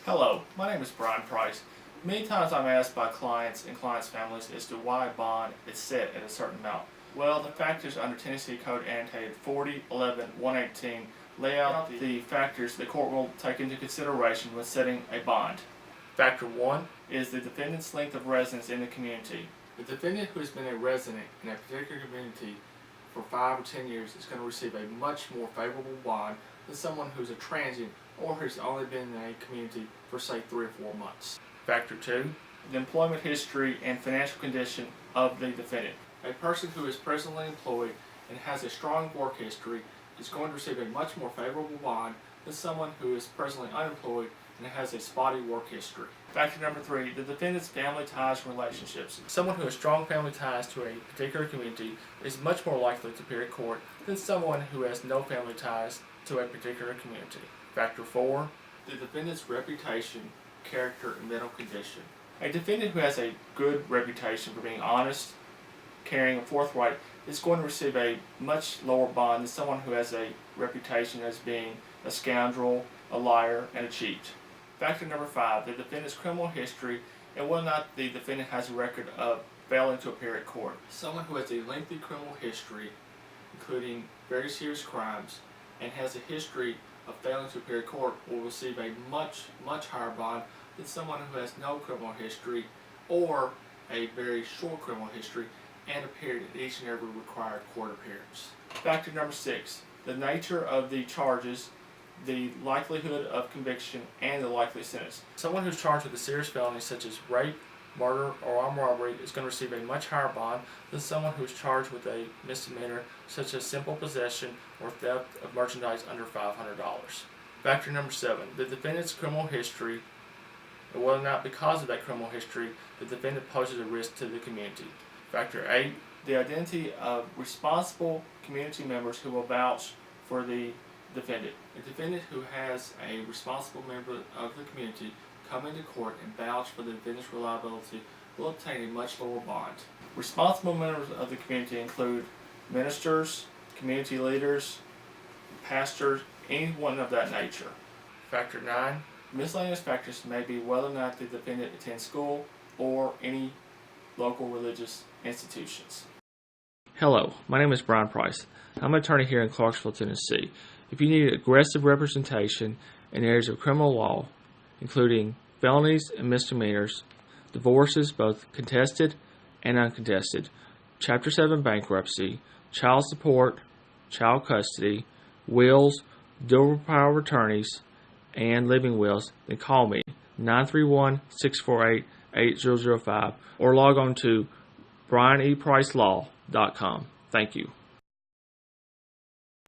Hello, my name is Brian Price. Many times I'm asked by clients and clients' families as to why a bond is set at a certain amount. Well, the factors under Tennessee Code annotated 40-11-118 lay out the factors the court will take into consideration when setting a bond. Factor 1 is the defendant's length of residence in the community. The defendant who has been a resident in a particular community for 5 or 10 years is going to receive a much more favorable bond than someone who's a transient or who's only been in a community for say 3 or 4 months. Factor 2, the employment history and financial condition of the defendant. A person who is presently employed and has a strong work history is going to receive a much more favorable bond than someone who is presently unemployed and has a spotty work history. Factor number 3, the defendant's family ties and relationships. Someone who has strong family ties to a particular community is much more likely to appear at court than someone who has no family ties to a particular community. Factor 4, the defendant's reputation, character, and mental condition. A defendant who has a good reputation for being honest, caring, and forthright is going to receive a much lower bond than someone who has a reputation as being a scoundrel, a liar, and a cheat. Factor number 5, the defendant's criminal history and whether or not the defendant has a record of failing to appear at court. Someone who has a lengthy criminal history, including very serious crimes, and has a history of failing to appear at court will receive a much higher bond than someone who has no criminal history or a very short criminal history and appeared at each and every required court appearance. Factor number 6, the nature of the charges, the likelihood of conviction, and the likely sentence. Someone who's charged with a serious felony such as rape, murder, or armed robbery is going to receive a much higher bond than someone who's charged with a misdemeanor such as simple possession or theft of merchandise under $500. Factor number 7, the defendant's criminal history and whether or not because of that criminal history the defendant poses a risk to the community. Factor 8, the identity of responsible community members who will vouch for the defendant. A defendant who has a responsible member of the community come into court and vouch for the defendant's reliability will obtain a much lower bond. Responsible members of the community include ministers, community leaders, pastors, anyone of that nature. Factor 9, miscellaneous factors may be whether or not the defendant attends school or any local religious institutions. Hello, my name is Brian Price. I'm an attorney here in Clarksville, Tennessee. If you need aggressive representation in areas of criminal law, including felonies and misdemeanors, divorces, both contested and uncontested, Chapter 7 bankruptcy, child support, child custody, wills, dual power of attorneys, and living wills, then call me 931-648-8005 or log on to brianepricelaw.com. Thank you.